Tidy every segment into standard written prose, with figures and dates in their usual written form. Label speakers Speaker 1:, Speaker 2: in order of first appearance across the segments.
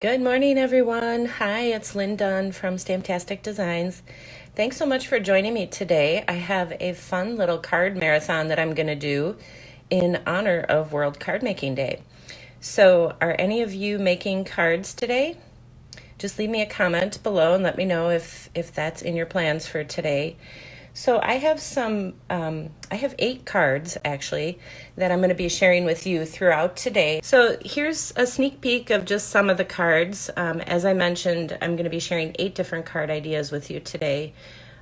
Speaker 1: Good morning, everyone. Hi, it's Lynn Dunn from Stamptastic Designs. Thanks so much for joining me today. I have a fun little card marathon that I'm going to do in honor of World Card Making Day. So, are any of you making cards today? Just leave me a comment below and let me know if that's in your plans for today. So I have I have 8 cards actually that I'm going to be sharing with you throughout today. So here's a sneak peek of just some of the cards. As I mentioned, I'm going to be sharing 8 different card ideas with you today,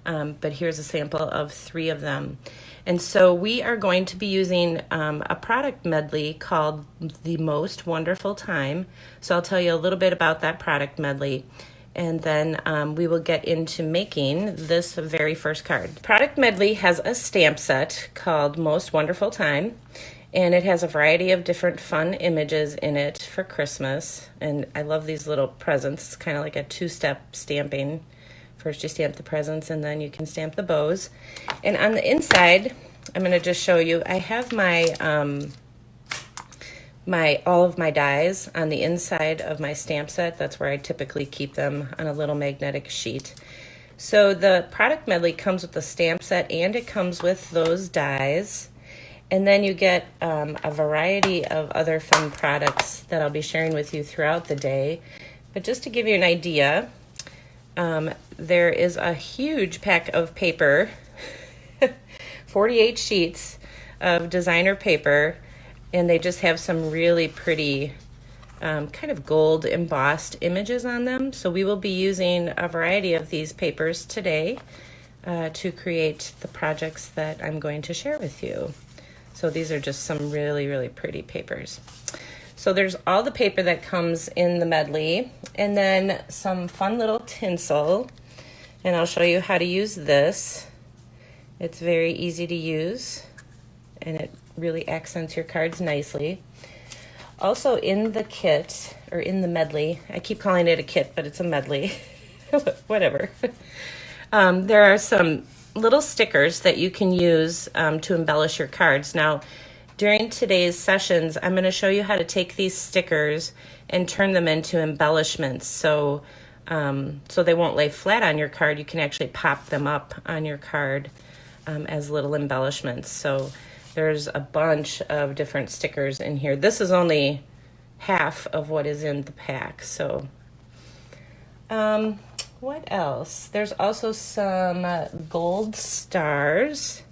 Speaker 1: but here's a sample of 3 of them. And so we are going to be using a product medley called The Most Wonderful Time. So I'll tell you a little bit about that product medley. And then we will get into making this very first card. Product Medley has a stamp set called Most Wonderful Time, and it has a variety of different fun images in it for Christmas. And I love these little presents. It's kind of like a 2-step stamping. First you stamp the presents, and then you can stamp the bows. And on the inside, I'm going to just show you, I have all of my dies on the inside of my stamp set. That's where I typically keep them, on a little magnetic sheet. So the product medley comes with the stamp set and it comes with those dies. And then you get a variety of other fun products that I'll be sharing with you throughout the day. But just to give you an idea, there is a huge pack of paper, 48 sheets of designer paper. And they just have some really pretty kind of gold embossed images on them. So we will be using a variety of these papers today to create the projects that I'm going to share with you. So these are just some really, really pretty papers. So there's all the paper that comes in the medley, and then some fun little tinsel. And I'll show you how to use this. It's very easy to use, and it really accents your cards nicely. Also in the kit, or in the medley, I keep calling it a kit, but it's a medley, whatever. There are some little stickers that you can use to embellish your cards. Now, during today's sessions, I'm going to show you how to take these stickers and turn them into embellishments. So they won't lay flat on your card. You can actually pop them up on your card as little embellishments. So there's a bunch of different stickers in here. This is only half of what is in the pack. So what else? There's also some gold stars,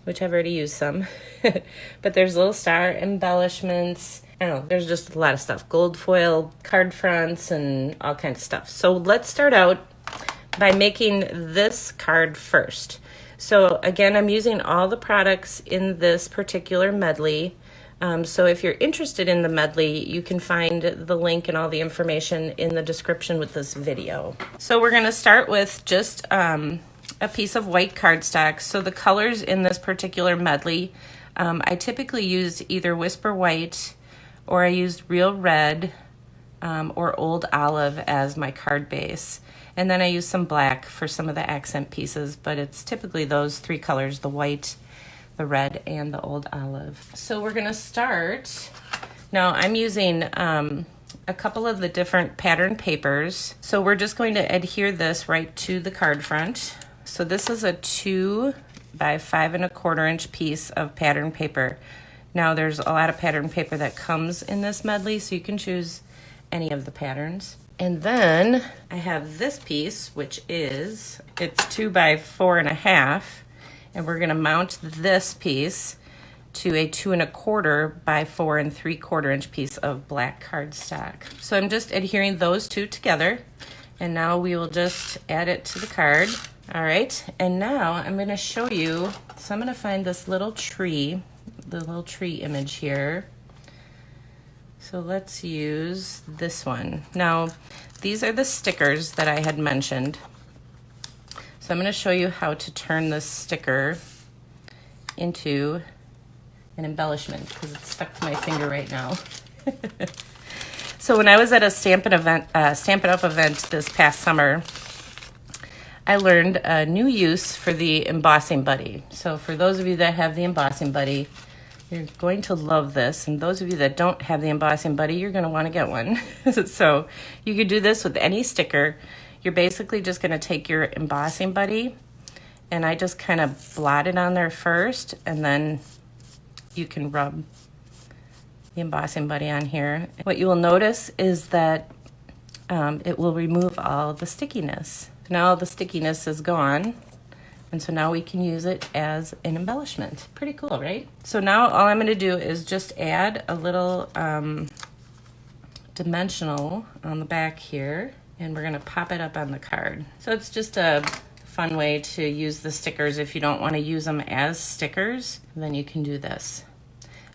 Speaker 1: which I've already used some. But there's little star embellishments. I don't know, there's just a lot of stuff. Gold foil card fronts and all kinds of stuff. So let's start out by making this card first. So again, I'm using all the products in this particular medley. So if you're interested in the medley, you can find the link and all the information in the description with this video. So we're going to start with just a piece of white cardstock. So the colors in this particular medley, I typically use either Whisper White, or I used Real Red, or Old Olive as my card base. And then I use some black for some of the accent pieces, but it's typically those 3 colors, the white, the red, and the Old Olive. So we're gonna start. Now I'm using a couple of the different pattern papers. So we're just going to adhere this right to the card front. So this is a 2 by 5 1/4 inch piece of pattern paper. Now there's a lot of pattern paper that comes in this medley, so you can choose any of the patterns. And then I have this piece, which it's 2 by 4 1/2, and we're gonna mount this piece to a 2 1/4 by 4 3/4 inch piece of black cardstock. So I'm just adhering those 2 together, and now we will just add it to the card. All right, and now I'm gonna show you, so I'm gonna find this little tree, the little tree image here. So let's use this one. Now, these are the stickers that I had mentioned. So I'm going to show you how to turn this sticker into an embellishment, because it's stuck to my finger right now. So when I was at a Stampin' Up event this past summer, I learned a new use for the embossing buddy. So for those of you that have the embossing buddy, You're going to love this, and those of you that don't have the embossing buddy, you're going to want to get one. So you could do this with any sticker. You're basically just going to take your embossing buddy, and I just kind of blot it on there first, and then you can rub the embossing buddy on here. What you will notice is that it will remove all the stickiness. Now the stickiness is gone. And so now we can use it as an embellishment. Pretty cool, right? So now all I'm gonna do is just add a little dimensional on the back here, and we're gonna pop it up on the card. So it's just a fun way to use the stickers. If you don't wanna use them as stickers, then you can do this.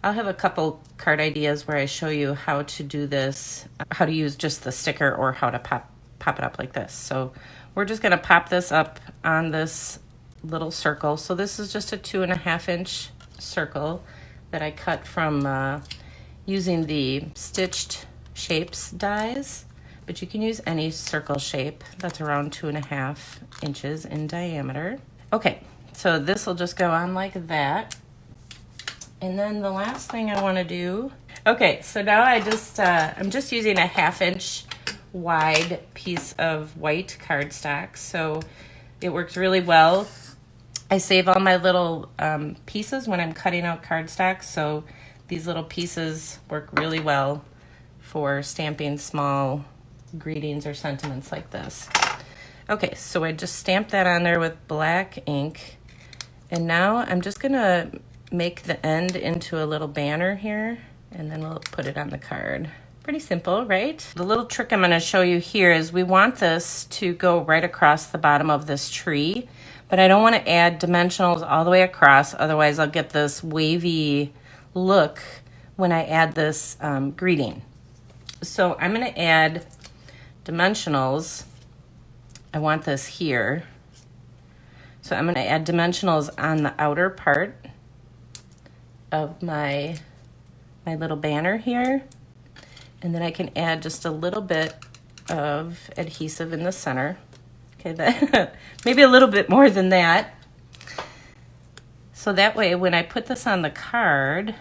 Speaker 1: I'll have a couple card ideas where I show you how to do this, how to use just the sticker or how to pop it up like this. So we're just gonna pop this up on this little circle. So this is just a 2.5 inch circle that I cut from using the Stitched Shapes dies, but you can use any circle shape that's around 2.5 inches in diameter. Okay, so this will just go on like that. And then the last thing I want to do, okay, so now I'm just using a 1/2 inch wide piece of white cardstock, so it works really well. I save all my little pieces when I'm cutting out cardstock, so these little pieces work really well for stamping small greetings or sentiments like this. Okay, so I just stamped that on there with black ink, and now I'm just gonna make the end into a little banner here, and then we'll put it on the card. Pretty simple, right? The little trick I'm gonna show you here is we want this to go right across the bottom of this tree, but I don't want to add dimensionals all the way across, otherwise I'll get this wavy look when I add this greeting. So I'm going to add dimensionals. I want this here. So I'm going to add dimensionals on the outer part of my little banner here. And then I can add just a little bit of adhesive in the center. Okay, that maybe a little bit more than that. So that way when I put this on the card,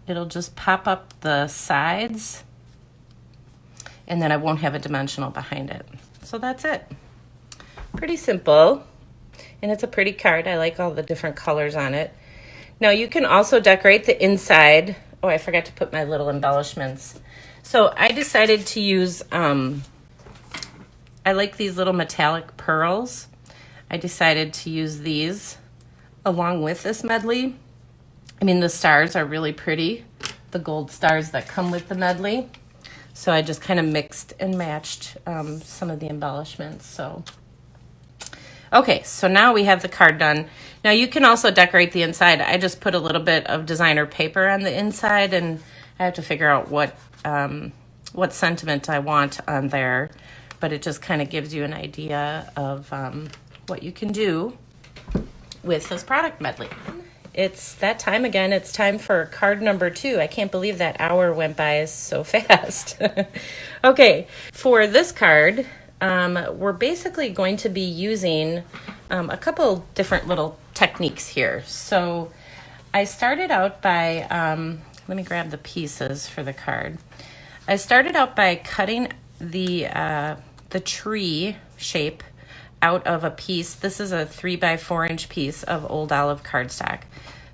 Speaker 1: it'll just pop up the sides, and then I won't have a dimensional behind it. So that's it. Pretty simple, and it's a pretty card. I like all the different colors on it. Now you can also decorate the inside. Oh, I forgot to put my little embellishments. So I decided to use I like these little metallic pearls. I decided to use these along with this medley. I mean, the stars are really pretty, the gold stars that come with the medley. So I just kind of mixed and matched some of the embellishments. So, okay, so now we have the card done. Now you can also decorate the inside. I just put a little bit of designer paper on the inside, and I have to figure out what sentiment I want on there. But it just kind of gives you an idea of what you can do with this product medley. It's that time again. It's time for card number 2. I can't believe that hour went by so fast. Okay, for this card, we're basically going to be using a couple different little techniques here. So I started out by, let me grab the pieces for the card. I started out by cutting the tree shape out of a piece. This is a 3x4 inch piece of old olive cardstock.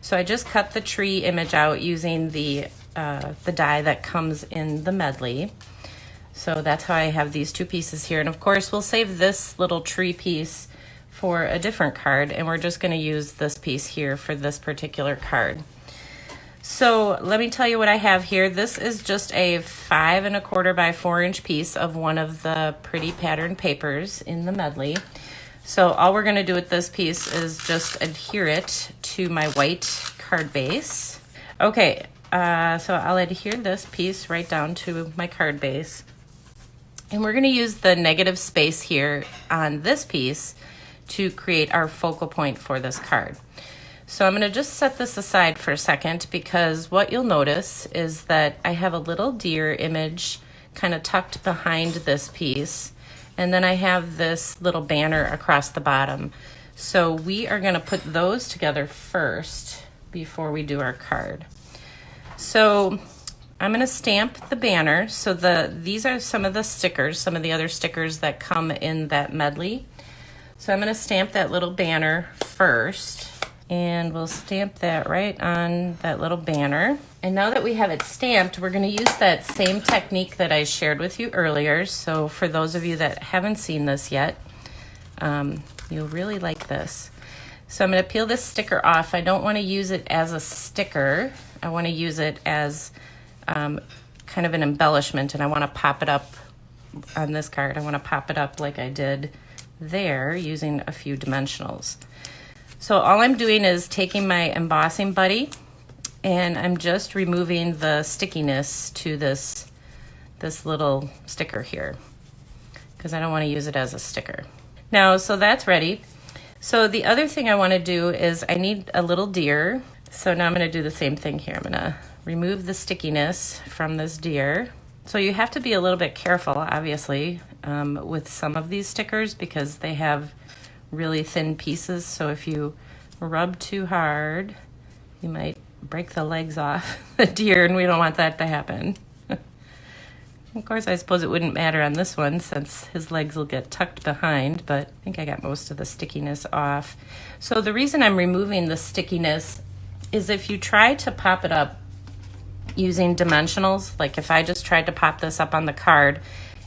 Speaker 1: So I just cut the tree image out using the die that comes in the medley. So that's how I have these 2 pieces here. And of course we'll save this little tree piece for a different card, and we're just going to use this piece here for this particular card. So let me tell you what I have here. This is just a 5 1/4 by 4 inch piece of one of the pretty pattern papers in the medley. So all we're going to do with this piece is just adhere it to my white card base. Okay, so I'll adhere this piece right down to my card base. And we're going to use the negative space here on this piece to create our focal point for this card. So I'm going to just set this aside for a second, because what you'll notice is that I have a little deer image kind of tucked behind this piece, and then I have this little banner across the bottom. So we are going to put those together first. before we do our card. So I'm going to stamp the banner. So these are some of the stickers, some of the other stickers that come in that medley. So I'm going to stamp that little banner first, and we'll stamp that right on that little banner. And now that we have it stamped, we're going to use that same technique that I shared with you earlier. So for those of you that haven't seen this yet, you'll really like this. So I'm going to peel this sticker off. I don't want to use it as a sticker. I want to use it as kind of an embellishment, and I want to pop it up on this card. I want to pop it up like I did there using a few dimensionals. So all I'm doing is taking my embossing buddy, and I'm just removing the stickiness to this little sticker here, because I don't want to use it as a sticker. Now, so that's ready. So the other thing I want to do is I need a little deer. So now I'm going to do the same thing here. I'm going to remove the stickiness from this deer. So you have to be a little bit careful, obviously, with some of these stickers because they have really thin pieces. So if you rub too hard, you might break the legs off the deer, and we don't want that to happen. Of course, I suppose it wouldn't matter on this one since his legs will get tucked behind, but I think I got most of the stickiness off. So the reason I'm removing the stickiness is if you try to pop it up using dimensionals, like if I just tried to pop this up on the card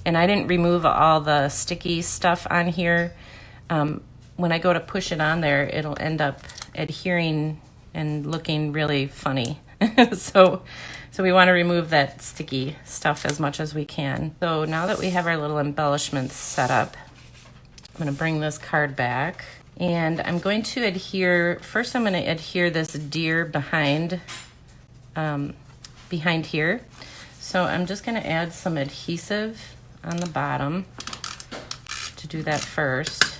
Speaker 1: and I didn't remove all the sticky stuff on here, when I go to push it on there, it'll end up adhering and looking really funny. So we want to remove that sticky stuff as much as we can. So now that we have our little embellishments set up, I'm going to bring this card back, and I'm going to adhere, first I'm going to adhere this deer behind here. So I'm just going to add some adhesive on the bottom to do that first,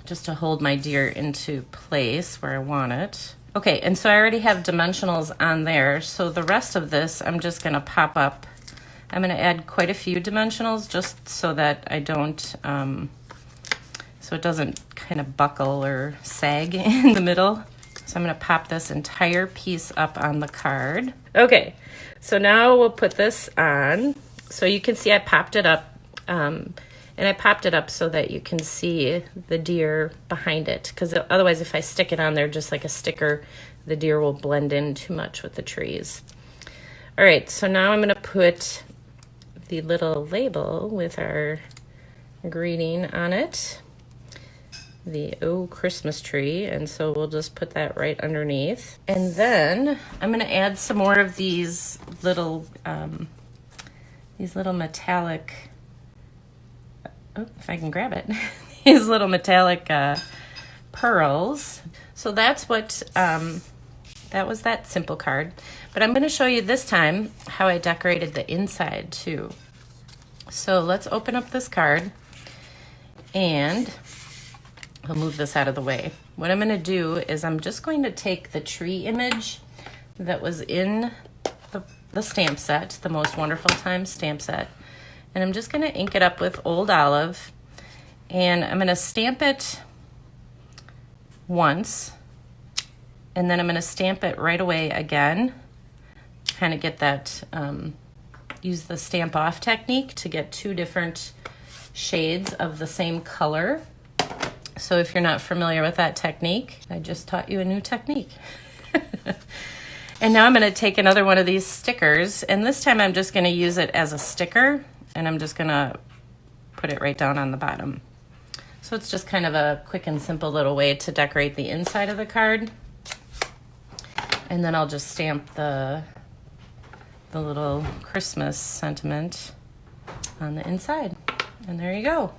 Speaker 1: just to hold my deer into place where I want it. Okay, and so I already have dimensionals on there, so the rest of this I'm just going to pop up. I'm going to add quite a few dimensionals just so that I don't, so it doesn't kind of buckle or sag in the middle. So I'm going to pop this entire piece up on the card. Okay, so now we'll put this on. So you can see I popped it up, and I popped it up so that you can see the deer behind it, because otherwise if I stick it on there just like a sticker, the deer will blend in too much with the trees. All right, so now I'm going to put the little label with our greeting on it, the Oh Christmas Tree, and so we'll just put that right underneath. And then I'm going to add some more of these little metallic, oh, if I can grab it, these little metallic pearls. So that's what, that was that simple card. But I'm going to show you this time how I decorated the inside too. So let's open up this card, and I'll move this out of the way. What I'm going to do is I'm just going to take the tree image that was in the stamp set, the Most Wonderful Time stamp set, and I'm just going to ink it up with Old Olive, and I'm going to stamp it once, and then I'm going to stamp it right away again, kind of get that, use the stamp off technique to get two different shades of the same color. So if you're not familiar with that technique, I just taught you a new technique. And now I'm going to take another one of these stickers, and this time I'm just going to use it as a sticker, and I'm just going to put it right down on the bottom. So it's just kind of a quick and simple little way to decorate the inside of the card. And then I'll just stamp the little Christmas sentiment on the inside. And there you go.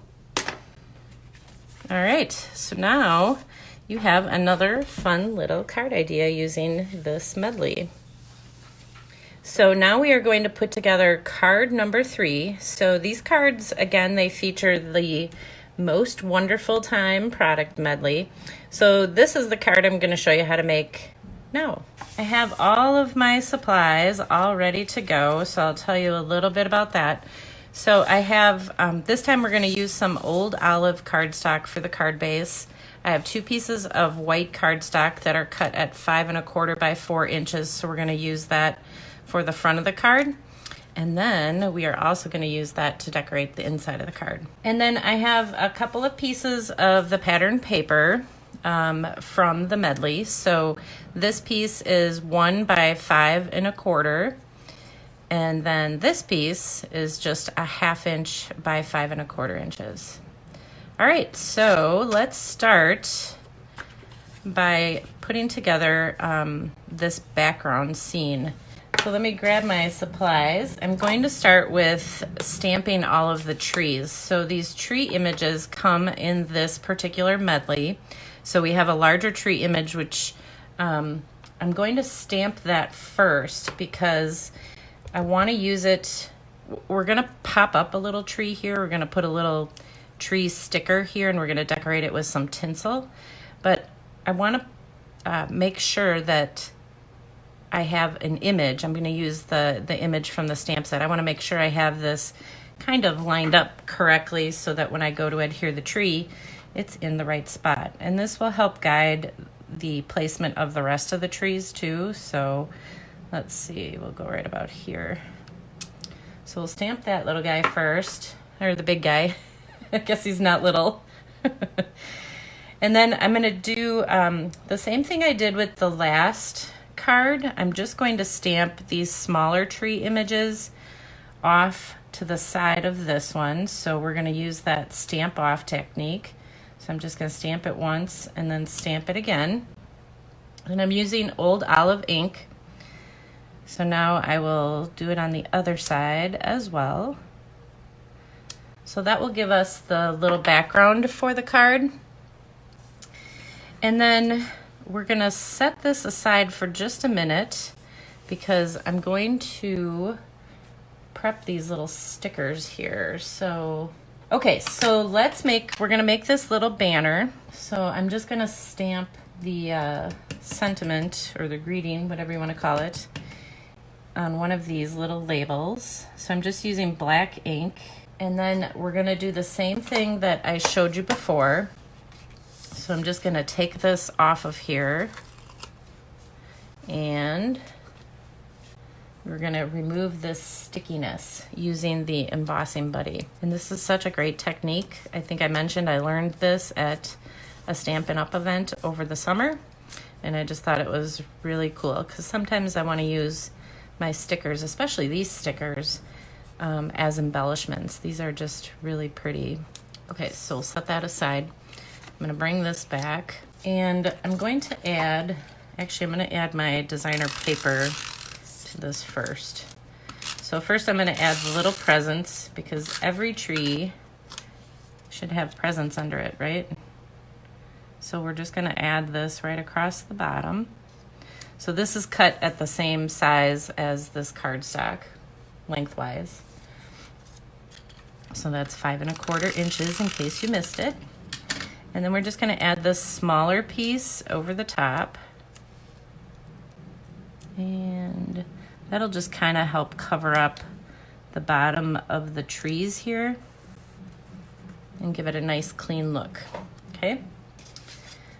Speaker 1: All right, so now you have another fun little card idea using this medley. So now we are going to put together card number 3. So these cards, again, they feature the Most Wonderful Time Product Medley. So this is the card I'm going to show you how to make now. I have all of my supplies all ready to go, so I'll tell you a little bit about that. So I have, this time we're going to use some Old Olive cardstock for the card base. I have 2 pieces of white cardstock that are cut at 5 1/4 by 4 inches. So we're gonna use that for the front of the card. And then we are also going to use that to decorate the inside of the card. And then I have a couple of pieces of the pattern paper from the medley. So this piece is 1 by 5 1/4. And then this piece is just a 1/2 inch by 5 1/4 inches. All right, so let's start by putting together this background scene. So let me grab my supplies. I'm going to start with stamping all of the trees. So these tree images come in this particular medley. So we have a larger tree image, which I'm going to stamp that first because I want to use it. We're going to pop up a little tree here. We're going to put a little tree sticker here, and we're going to decorate it with some tinsel. But I want to make sure that I have an image. I'm going to use the image from the stamp set. I want to make sure I have this kind of lined up correctly so that when I go to adhere the tree, it's in the right spot. And this will help guide the placement of the rest of the trees too. So let's see, we'll go right about here. So we'll stamp that little guy first, or the big guy. I guess he's not little. And then I'm going to do the same thing I did with the last card. I'm just going to stamp these smaller tree images off to the side of this one. So we're going to use that stamp off technique. So I'm just going to stamp it once and then stamp it again. And I'm using Old Olive ink. So now I will do it on the other side as well. So that will give us the little background for the card. And then we're gonna set this aside for just a minute because I'm going to prep these little stickers here. So, okay, so we're gonna make this little banner. So I'm just gonna stamp the sentiment or the greeting, whatever you wanna call it, on one of these little labels. So I'm just using black ink. And then we're gonna do the same thing that I showed you before. So I'm just gonna take this off of here and we're gonna remove this stickiness using the embossing buddy. And this is such a great technique. I think I mentioned I learned this at a Stampin' Up event over the summer, and I just thought it was really cool because sometimes I wanna use my stickers, especially these stickers, as embellishments. These are just really pretty. Okay, so we'll set that aside. I'm gonna bring this back and I'm going to add, actually I'm gonna add my designer paper to this first. So first I'm gonna add the little presents because every tree should have presents under it, right? So we're just gonna add this right across the bottom. So this is cut at the same size as this cardstock, lengthwise. So that's 5 1/4 inches in case you missed it. And then we're just gonna add this smaller piece over the top. And that'll just kind of help cover up the bottom of the trees here and give it a nice clean look, okay?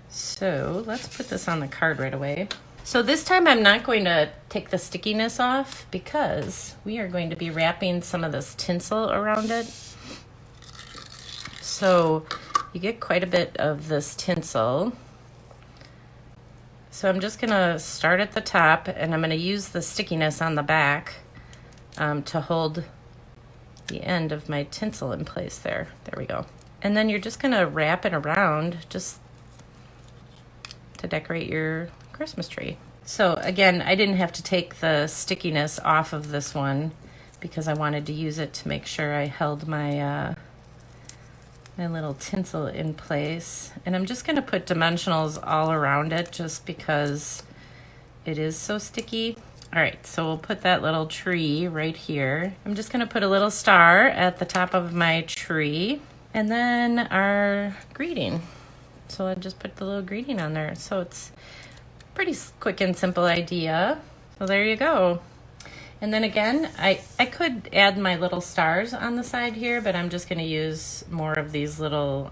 Speaker 1: So let's put this on the card right away. So this time I'm not going to take the stickiness off because we are going to be wrapping some of this tinsel around it. So you get quite a bit of this tinsel. So I'm just gonna start at the top and I'm gonna use the stickiness on the back to hold the end of my tinsel in place there. There we go. And then you're just gonna wrap it around just to decorate your Christmas tree. So again, I didn't have to take the stickiness off of this one because I wanted to use it to make sure I held my my little tinsel in place. And I'm just gonna put dimensionals all around it just because it is so sticky. All right, so we'll put that little tree right here. I'm just gonna put a little star at the top of my tree and then our greeting. So I just put the little greeting on there. So it's pretty quick and simple idea. So there you go. And then again, I could add my little stars on the side here, but I'm just gonna use more of these little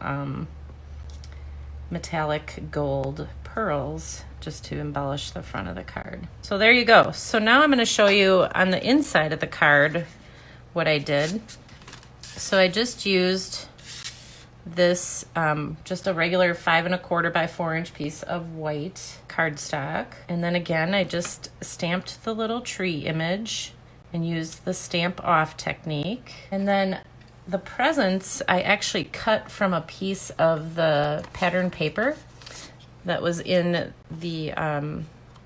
Speaker 1: metallic gold pearls just to embellish the front of the card. So there you go. So now I'm going to show you on the inside of the card what I did. So I just used this, just a regular 5 1/4 by 4 inch piece of white cardstock. And then again, I just stamped the little tree image and used the stamp off technique. And then the presents I actually cut from a piece of the pattern paper that was in the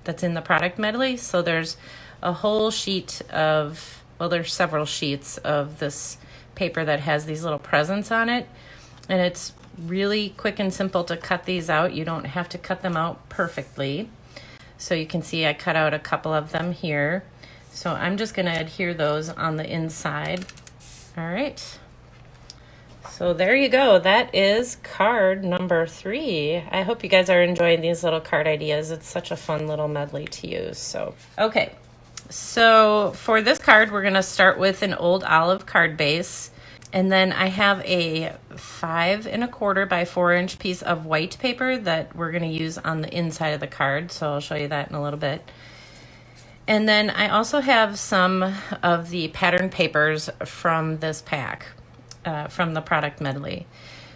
Speaker 1: that's in the product medley. So there's a whole sheet of, well, there's several sheets of this paper that has these little presents on it, and it's really quick and simple to cut these out. You don't have to cut them out perfectly. So you can see I cut out a couple of them here. So I'm just going to adhere those on the inside. All right. So there you go. That is card number 3. I hope you guys are enjoying these little card ideas. It's such a fun little medley to use. So, okay. So for this card, we're going to start with an old olive card base. And then I have a 5 1/4 by 4 inch piece of white paper that we're going to use on the inside of the card. So I'll show you that in a little bit. And then I also have some of the pattern papers from this pack. From the product medley.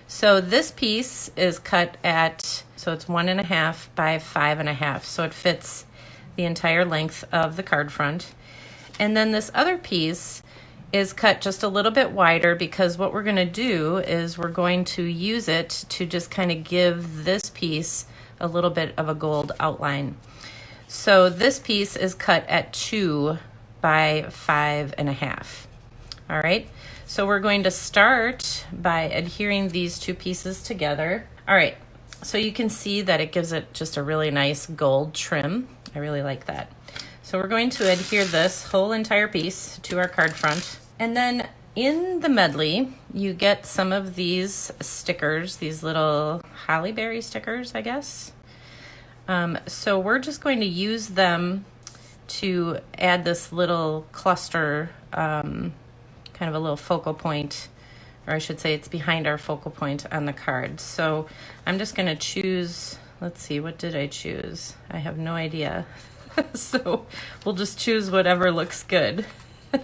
Speaker 1: So this piece is cut at, so it's 1 1/2 by 5 1/2. So it fits the entire length of the card front. And then this other piece is cut just a little bit wider because what we're going to do is we're going to use it to just kind of give this piece a little bit of a gold outline. So this piece is cut at 2 by 5 1/2. All right. So we're going to start by adhering these two pieces together. All right, so you can see that it gives it just a really nice gold trim. I really like that. So we're going to adhere this whole entire piece to our card front. And then in the medley, you get some of these stickers, these little holly berry stickers, I guess. So we're just going to use them to add this little cluster, kind of a little focal point, or I should say it's behind our focal point on the card. So I'm just going to choose, let's see, what did I choose? I have no idea. So we'll just choose whatever looks good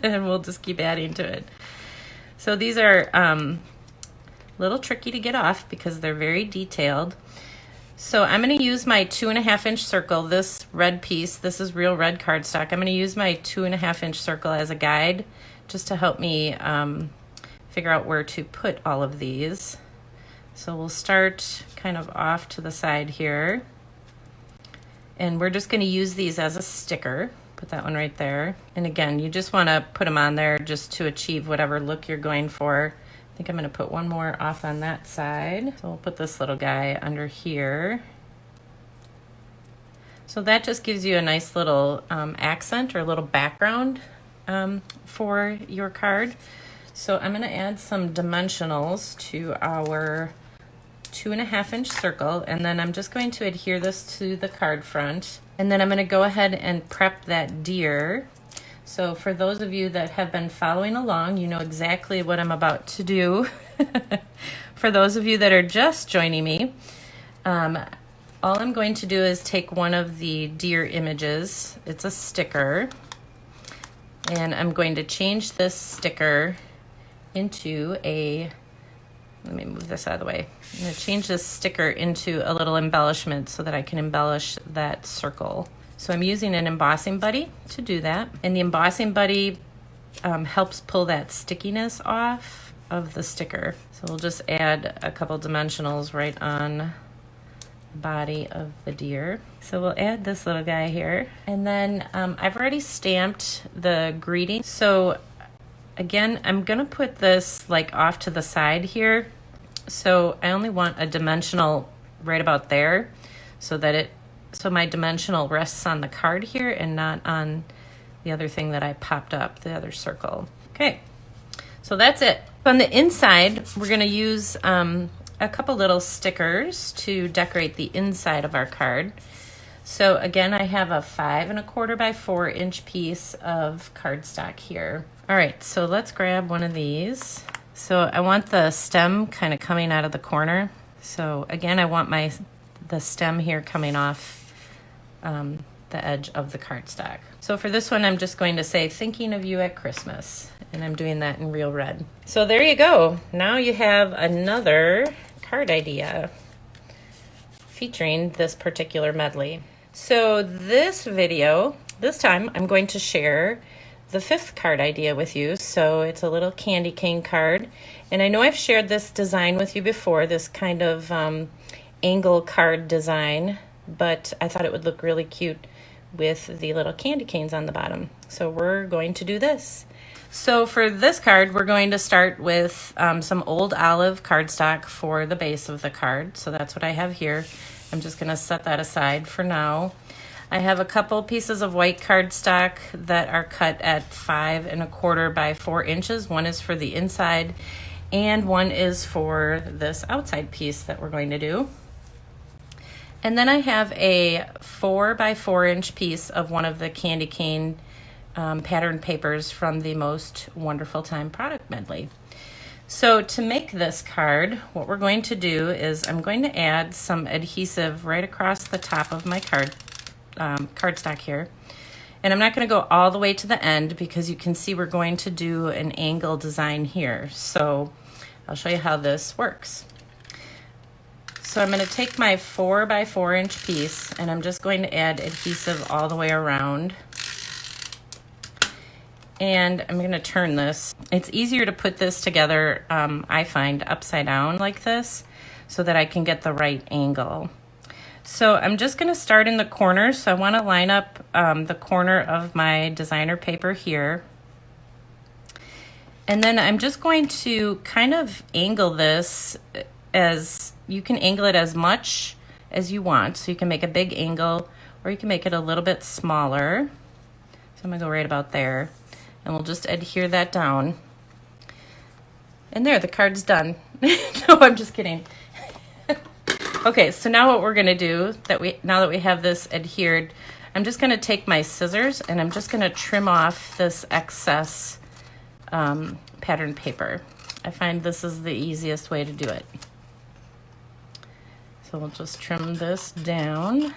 Speaker 1: and we'll just keep adding to it. So these are a little tricky to get off because they're very detailed. So I'm going to use my 2 1/2 inch circle, this red piece, this is real red cardstock. I'm going to use my 2 1/2 inch circle as a guide just to help me figure out where to put all of these. So we'll start kind of off to the side here. And we're just going to use these as a sticker. Put that one right there. And again, you just want to put them on there just to achieve whatever look you're going for. I think I'm going to put one more off on that side. So we'll put this little guy under here. So that just gives you a nice little accent or a little background for your card. So I'm going to add some dimensionals to our 2 1/2 inch circle, and then I'm just going to adhere this to the card front. And then I'm going to go ahead and prep that deer. So for those of you that have been following along, you know exactly what I'm about to do. For those of you that are just joining me, all I'm going to do is take one of the deer images. It's a sticker. And I'm going to change this sticker into a, let me move this out of the way. I'm going to change this sticker into a little embellishment so that I can embellish that circle. So I'm using an embossing buddy to do that. And the embossing buddy helps pull that stickiness off of the sticker. So we'll just add a couple dimensionals right on body of the deer. So we'll add this little guy here. And then I've already stamped the greeting. So again, I'm gonna put this like off to the side here. So I only want a dimensional right about there so that so my dimensional rests on the card here and not on the other thing that I popped up, the other circle. Okay, so that's it. On the inside, we're gonna use a couple little stickers to decorate the inside of our card. So again, I have a 5 1/4 by 4 inch piece of cardstock here. All right, so let's grab one of these. So I want the stem kind of coming out of the corner. So again, I want the stem here coming off the edge of the cardstock. So for this one, I'm just going to say, thinking of you at Christmas. And I'm doing that in real red. So there you go. Now you have another card idea featuring this particular medley. So this video, this time I'm going to share the 5th card idea with you. So it's a little candy cane card. And I know I've shared this design with you before, this kind of angle card design, but I thought it would look really cute with the little candy canes on the bottom. So we're going to do this. So for this card, we're going to start with some old olive cardstock for the base of the card. So that's what I have here. I'm just going to set that aside for now. I have a couple pieces of white cardstock that are cut at 5 1/4 by 4 inches. One is for the inside and one is for this outside piece that we're going to do. And then I have a 4 by 4 inch piece of one of the candy cane pattern papers from the Most Wonderful Time Product Medley. So to make this card, what we're going to do is I'm going to add some adhesive right across the top of my cardstock here. And I'm not going to go all the way to the end because you can see we're going to do an angle design here. So I'll show you how this works. So I'm going to take my 4 by 4 inch piece and I'm just going to add adhesive all the way around. And I'm going to turn this. It's easier to put this together, I find, upside down like this so that I can get the right angle. So I'm just going to start in the corner. So I want to line up the corner of my designer paper here. And then I'm just going to kind of angle this as, you can angle it as much as you want. So you can make a big angle or you can make it a little bit smaller. So I'm going to go right about there. And we'll just adhere that down. And there, the card's done. No, I'm just kidding. Okay, so now what we're gonna do, now that we have this adhered, I'm just gonna take my scissors and I'm just gonna trim off this excess pattern paper. I find this is the easiest way to do it. So we'll just trim this down.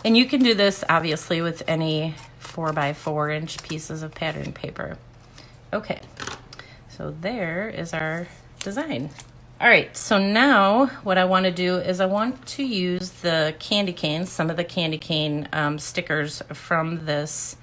Speaker 1: And you can do this obviously with any 4 by 4 inch pieces of pattern paper. Okay, so there is our design. All right, so now what I want to do is I want to use the candy canes, some of the candy cane stickers from this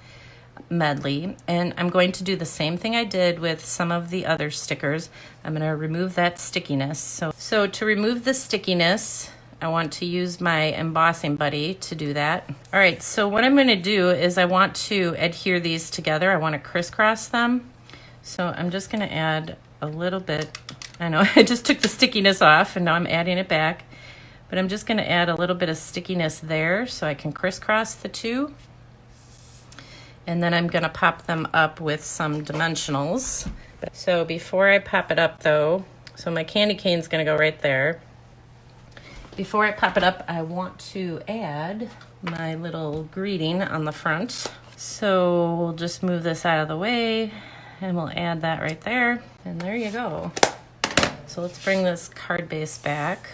Speaker 1: medley, and I'm going to do the same thing I did with some of the other stickers. I'm going to remove that stickiness. So to remove the stickiness, I want to use my embossing buddy to do that. All right, so what I'm going to do is I want to adhere these together. I want to crisscross them. So I'm just going to add a little bit. I know I just took the stickiness off and now I'm adding it back. But I'm just going to add a little bit of stickiness there so I can crisscross the two. And then I'm going to pop them up with some dimensionals. So before I pop it up though, so my candy cane is going to go right there. Before I pop it up, I want to add my little greeting on the front. So we'll just move this out of the way and we'll add that right there. And there you go. So let's bring this card base back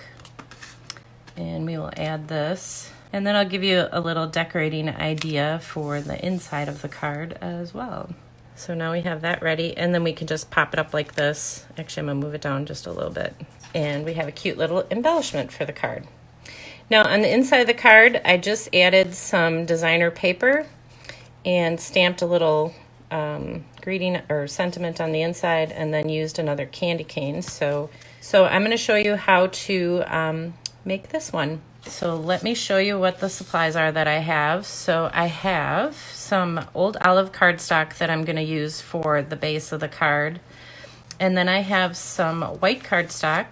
Speaker 1: and we will add this. And then I'll give you a little decorating idea for the inside of the card as well. So now we have that ready and then we can just pop it up like this. Actually, I'm gonna move it down just a little bit. And we have a cute little embellishment for the card. Now on the inside of the card, I just added some designer paper and stamped a little greeting or sentiment on the inside and then used another candy cane. So I'm going to show you how to make this one. So let me show you what the supplies are that I have. So I have some old olive cardstock that I'm going to use for the base of the card. And then I have some white cardstock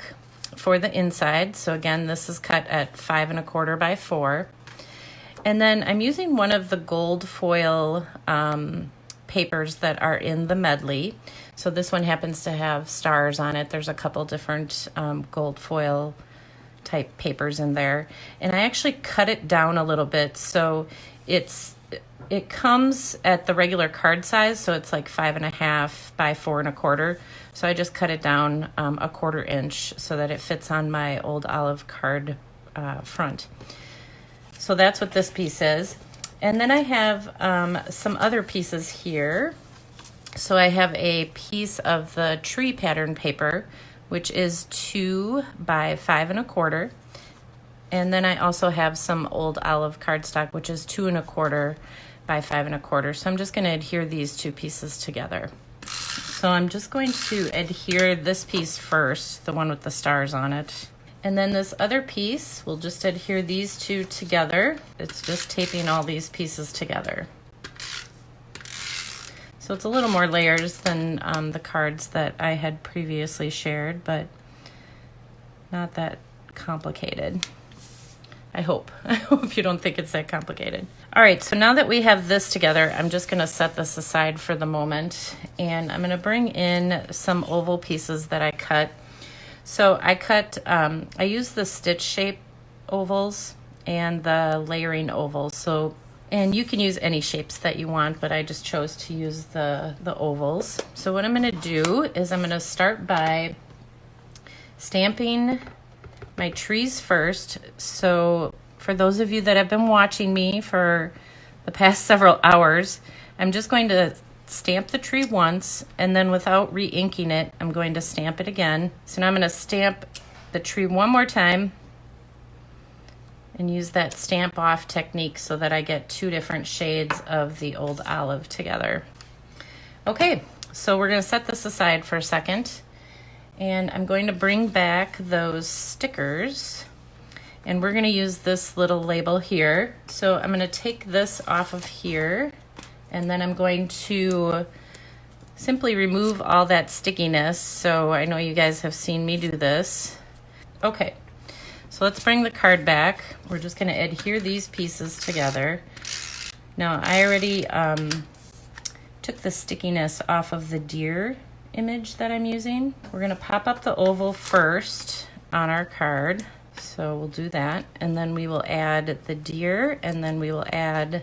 Speaker 1: for the inside. So again, this is cut at 5 1/4 by 4. And then I'm using one of the gold foil papers that are in the medley. So this one happens to have stars on it. There's a couple different gold foil type papers in there. And I actually cut it down a little bit so it's it comes at the regular card size, so it's like 5.5 by 4.25. So I just cut it down 1/4 inch so that it fits on my old olive card front. So that's what this piece is. And then I have some other pieces here. So I have a piece of the tree pattern paper, which is 2 by 5.25. And then I also have some old olive cardstock, which is 2.25 by 5.25. So I'm just going to adhere these two pieces together. So I'm just going to adhere this piece first, the one with the stars on it. And then this other piece, we'll just adhere these two together. It's just taping all these pieces together. So it's a little more layers than the cards that I had previously shared, but not that complicated. I hope. I hope you don't think it's that complicated. All right, so now that we have this together, I'm just gonna set this aside for the moment, and I'm gonna bring in some oval pieces that I cut. So I use the stitch shape ovals and the layering ovals. So, and you can use any shapes that you want, but I just chose to use the ovals. So what I'm gonna do is I'm gonna start by stamping my trees first. So for those of you that have been watching me for the past several hours, I'm just going to stamp the tree once, and then without re-inking it, I'm going to stamp it again. So now I'm going to stamp the tree one more time and use that stamp off technique so that I get two different shades of the old olive together. Okay, so we're going to set this aside for a second. And I'm going to bring back those stickers, and we're going to use this little label here. So I'm going to take this off of here, and then I'm going to simply remove all that stickiness. So I know you guys have seen me do this. Okay, so let's bring the card back. We're just going to adhere these pieces together. Now I already took the stickiness off of the deer image that I'm using. We're going to pop up the oval first on our card. So we'll do that, and then we will add the deer, and then we will add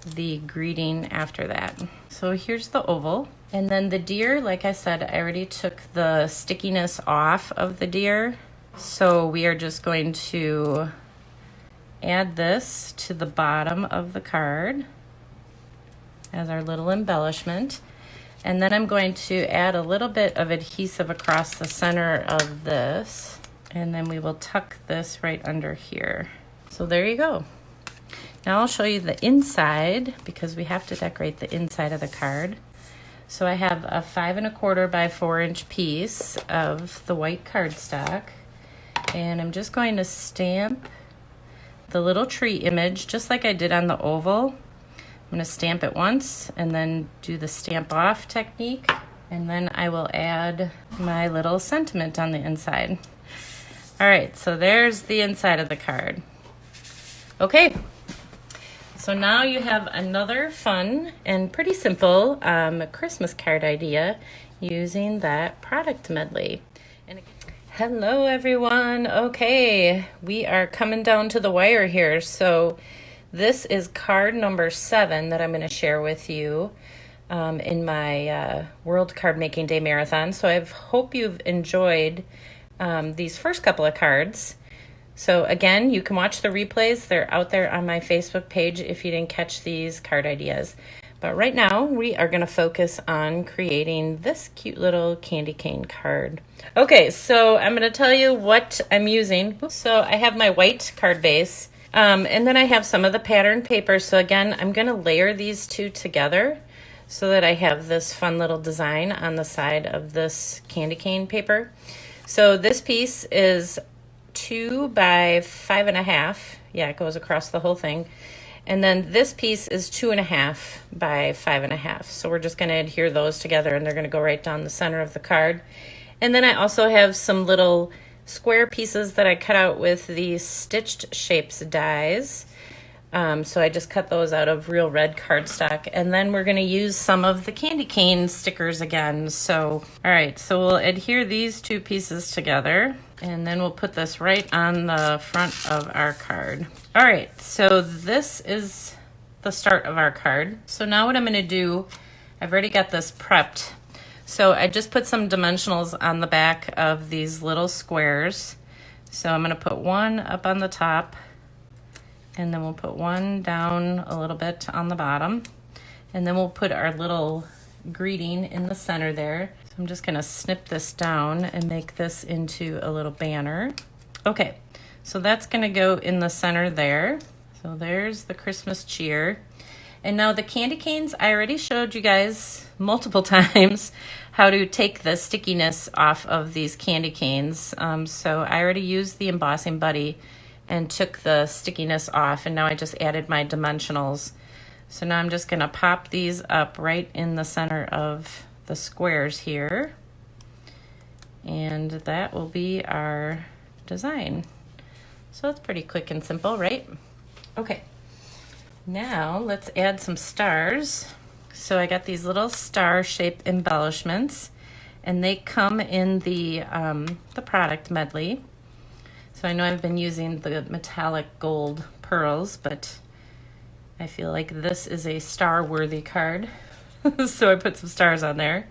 Speaker 1: the greeting after that. So here's the oval, and then the deer, like I said, I already took the stickiness off of the deer. So we are just going to add this to the bottom of the card as our little embellishment. And then I'm going to add a little bit of adhesive across the center of this, and then we will tuck this right under here. So there you go. Now I'll show you the inside, because we have to decorate the inside of the card. So I have a 5.25 by 4 inch piece of the white cardstock, and I'm just going to stamp the little tree image just like I did on the oval. I'm going to stamp it once and then do the stamp off technique, and then I will add my little sentiment on the inside. All right, so there's the inside of the card. Okay, so now you have another fun and pretty simple Christmas card idea using that product medley. And hello everyone. Okay, we are coming down to the wire here. So this is card number 7 that I'm going to share with you in my World Card Making Day Marathon. So I hope you've enjoyed these first couple of cards. So again, you can watch the replays. They're out there on my Facebook page if you didn't catch these card ideas. But right now, we are going to focus on creating this cute little candy cane card. Okay, so I'm going to tell you what I'm using. So I have my white card base. And then I have some of the pattern paper. So again, I'm going to layer these two together so that I have this fun little design on the side of this candy cane paper. So this piece is 2 by 5.5. Yeah, it goes across the whole thing. And then this piece is 2.5 by 5.5. So we're just going to adhere those together, and they're going to go right down the center of the card. And then I also have some little square pieces that I cut out with these stitched shapes dies. So I just cut those out of real red cardstock. And then we're going to use some of the candy cane stickers again. So, all right, so we'll adhere these two pieces together, and then we'll put this right on the front of our card. All right, so this is the start of our card. So now what I'm going to do, I've already got this prepped. So I just put some dimensionals on the back of these little squares. So I'm going to put one up on the top, and then we'll put one down a little bit on the bottom. And then we'll put our little greeting in the center there. So I'm just going to snip this down and make this into a little banner. Okay, so that's going to go in the center there. So there's the Christmas cheer. And now the candy canes, I already showed you guys multiple times how to take the stickiness off of these candy canes. So I already used the embossing buddy and took the stickiness off, and now I just added my dimensionals. So now I'm just gonna pop these up right in the center of the squares here. And that will be our design. So it's pretty quick and simple, right? Okay, now let's add some stars. So I got these little star-shaped embellishments, and they come in the product medley. So I know I've been using the metallic gold pearls, but I feel like this is a star-worthy card. So I put some stars on there.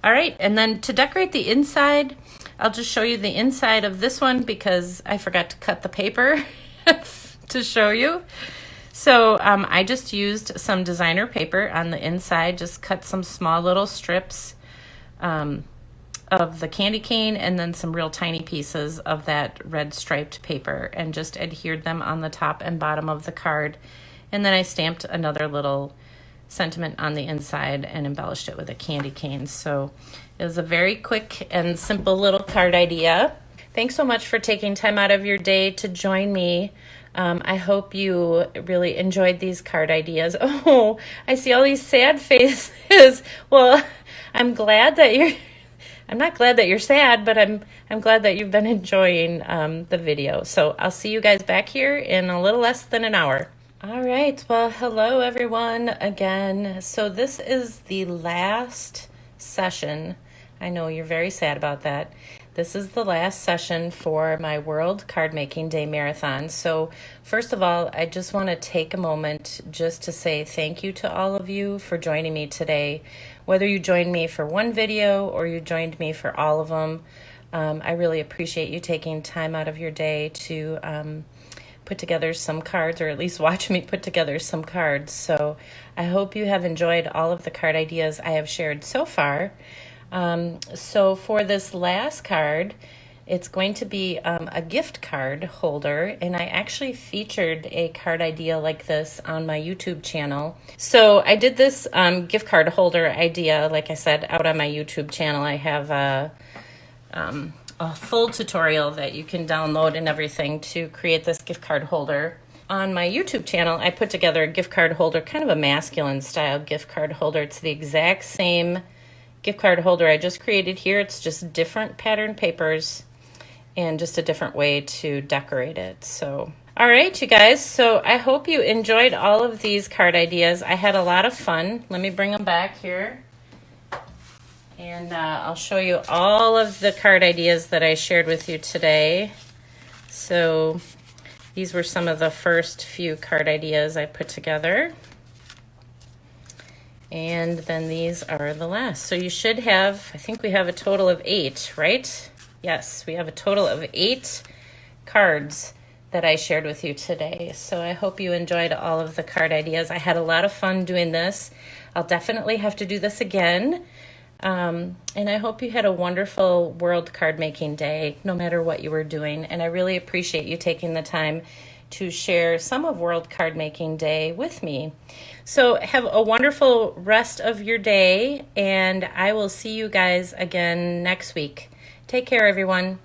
Speaker 1: All right, and then to decorate the inside, I'll just show you the inside of this one because I forgot to cut the paper to show you. So I just used some designer paper on the inside, just cut some small little strips of the candy cane and then some real tiny pieces of that red striped paper and just adhered them on the top and bottom of the card. And then I stamped another little sentiment on the inside and embellished it with a candy cane. So it was a very quick and simple little card idea. Thanks so much for taking time out of your day to join me. I hope you really enjoyed these card ideas. Oh, I see all these sad faces. Well, I'm not glad that you're sad, but I'm glad that you've been enjoying the video. So I'll see you guys back here in a little less than an hour. All right, well, hello everyone again. So this is the last session. I know you're very sad about that. This is the last session for my World Card Making Day Marathon. So first of all, I just want to take a moment just to say thank you to all of you for joining me today. Whether you joined me for one video or you joined me for all of them, I really appreciate you taking time out of your day to put together some cards, or at least watch me put together some cards. So I hope you have enjoyed all of the card ideas I have shared so far. So for this last card, it's going to be a gift card holder, and I actually featured a card idea like this on my YouTube channel. So I did this gift card holder idea, like I said, out on my YouTube channel. I have a full tutorial that you can download and everything to create this gift card holder. On my YouTube channel, I put together a gift card holder, kind of a masculine style gift card holder. It's the exact same gift card holder I just created here. It's just different pattern papers and just a different way to decorate it. So, all right, you guys. So I hope you enjoyed all of these card ideas. I had a lot of fun. Let me bring them back here. And I'll show you all of the card ideas that I shared with you today. So these were some of the first few card ideas I put together. And then these are the last. So you should have, I think we have a total of 8, right? Yes, we have a total of 8 cards that I shared with you today. So I hope you enjoyed all of the card ideas. I had a lot of fun doing this. I'll definitely have to do this again. And I hope you had a wonderful World Card Making Day, no matter what you were doing. And I really appreciate you taking the time to share some of World Card Making Day with me. So have a wonderful rest of your day, and I will see you guys again next week. Take care, everyone.